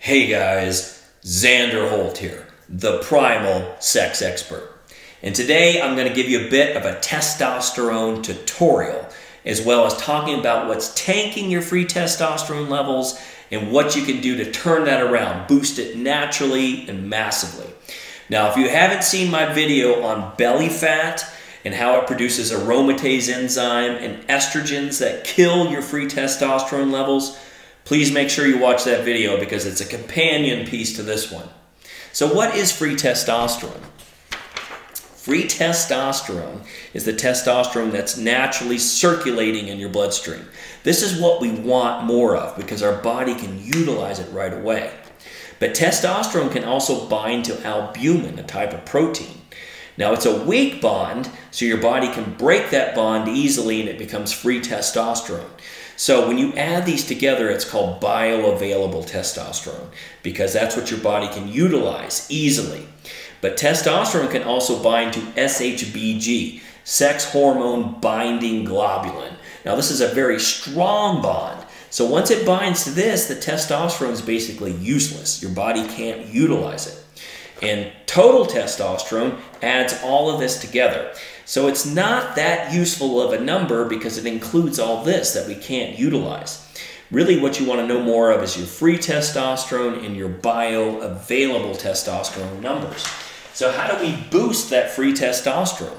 Hey guys, Xander Holt here, the primal sex expert. And today I'm going to give you a bit of a testosterone tutorial, as well as talking about what's tanking your free testosterone levels and what you can do to turn that around, boost it naturally and massively. Now, if you haven't seen my video on belly fat and how it produces aromatase enzyme and estrogens that kill your free testosterone levels, please make sure you watch that video because it's a companion piece to this one. So what is free testosterone? Free testosterone is the testosterone that's naturally circulating in your bloodstream. This is what we want more of because our body can utilize it right away. But testosterone can also bind to albumin, a type of protein. Now it's a weak bond, so your body can break that bond easily and it becomes free testosterone. So when you add these together, it's called bioavailable testosterone because that's what your body can utilize easily. But testosterone can also bind to SHBG, sex hormone binding globulin. Now this is a very strong bond. So once it binds to this, the testosterone is basically useless. Your body can't utilize it. And total testosterone adds all of this together. So it's not that useful of a number because it includes all this that we can't utilize. Really what you want to know more of is your free testosterone and your bioavailable testosterone numbers. So how do we boost that free testosterone?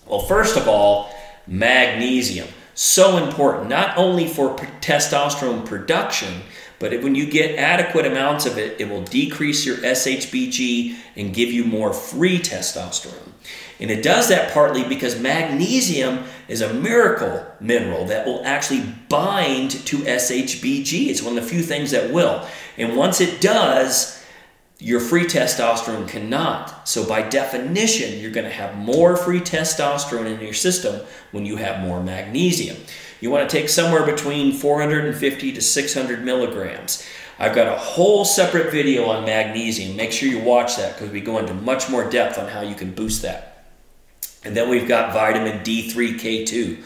Well, first of all, magnesium. So important, not only for testosterone production, but when you get adequate amounts of it, it will decrease your SHBG and give you more free testosterone. And it does that partly because magnesium is a miracle mineral that will actually bind to SHBG. It's one of the few things that will. And once it does, your free testosterone cannot. So by definition, you're going to have more free testosterone in your system when you have more magnesium. You want to take somewhere between 450 to 600 milligrams. I've got a whole separate video on magnesium. Make sure you watch that because we go into much more depth on how you can boost that. And then we've got vitamin D3K2.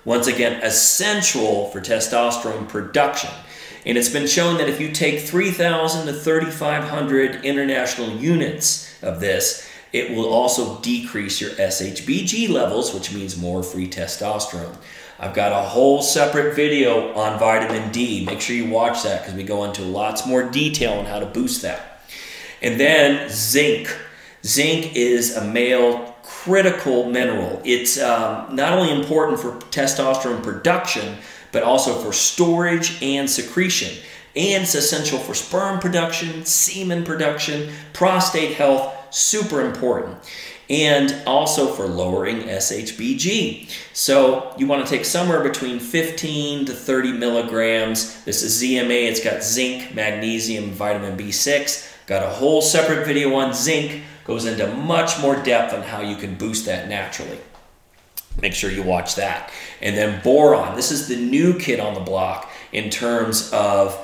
Once again, essential for testosterone production. And it's been shown that if you take 3,000 to 3,500 international units of this, it will also decrease your SHBG levels, which means more free testosterone. I've got a whole separate video on vitamin D. Make sure you watch that because we go into lots more detail on how to boost that. And then zinc. Zinc is a male critical mineral. It's not only important for testosterone production, but also for storage and secretion. And it's essential for sperm production, semen production, prostate health, super important. And also for lowering SHBG. So you want to take somewhere between 15 to 30 milligrams. This is ZMA. It's got zinc, magnesium, vitamin B6. Got a whole separate video on zinc. Goes into much more depth on how you can boost that naturally. Make sure you watch that. And then boron. This is the new kid on the block in terms of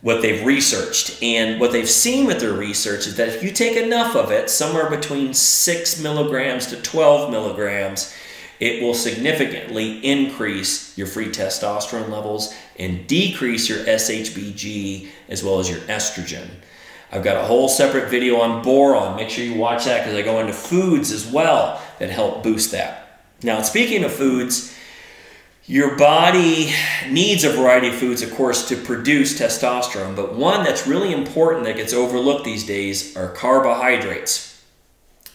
what they've researched. And what they've seen with their research is that if you take enough of it, somewhere between 6 milligrams to 12 milligrams, it will significantly increase your free testosterone levels and decrease your SHBG as well as your estrogen. I've got a whole separate video on boron. Make sure you watch that because I go into foods as well that help boost that. Now, speaking of foods, your body needs a variety of foods, of course, to produce testosterone, but one that's really important that gets overlooked these days are carbohydrates,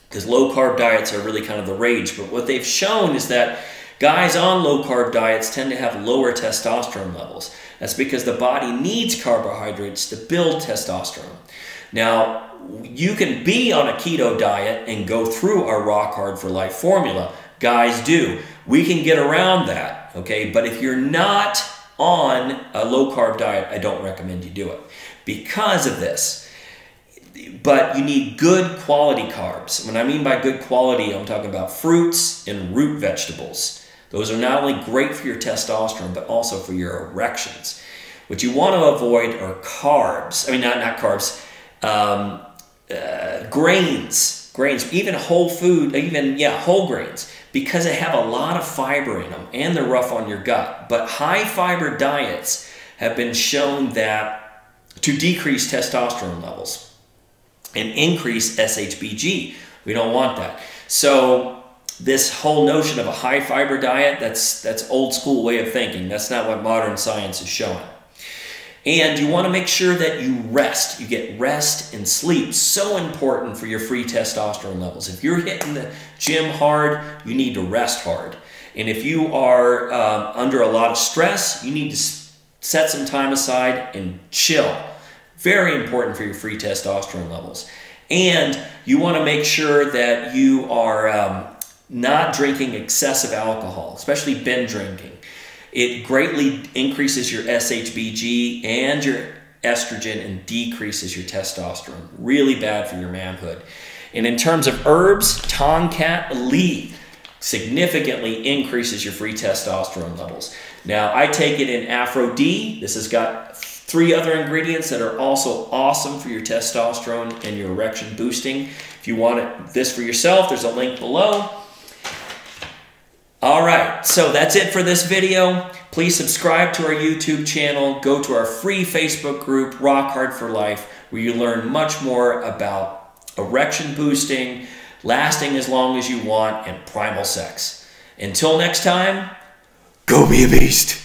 because low-carb diets are really kind of the rage. But what they've shown is that guys on low-carb diets tend to have lower testosterone levels. That's because the body needs carbohydrates to build testosterone. Now, you can be on a keto diet and go through our Rock Hard for Life formula. Guys do. We can get around that, okay? But if you're not on a low-carb diet, I don't recommend you do it because of this. But you need good quality carbs. When I mean by good quality, I'm talking about fruits and root vegetables. Those are not only great for your testosterone, but also for your erections. What you want to avoid are carbs. I mean, not carbs. Grains, even whole food, whole grains, because they have a lot of fiber in them and they're rough on your gut. But high fiber diets have been shown that to decrease testosterone levels and increase SHBG. We don't want that. So this whole notion of a high fiber diet, that's old school way of thinking. That's not what modern science is showing. And you want to make sure that you rest. You get rest and sleep. So important for your free testosterone levels. If you're hitting the gym hard, you need to rest hard. And if you are under a lot of stress, you need to set some time aside and chill. Very important for your free testosterone levels. And you want to make sure that you are not drinking excessive alcohol, especially binge drinking. It greatly increases your SHBG and your estrogen and decreases your testosterone. Really bad for your manhood. And in terms of herbs, Tongkat leaf significantly increases your free testosterone levels. Now, I take it in Afro-D. This has got 3 other ingredients that are also awesome for your testosterone and your erection boosting. If you want this for yourself, there's a link below. All right, so that's it for this video. Please subscribe to our YouTube channel. Go to our free Facebook group, Rock Hard for Life, where you learn much more about erection boosting, lasting as long as you want, and primal sex. Until next time, go be a beast.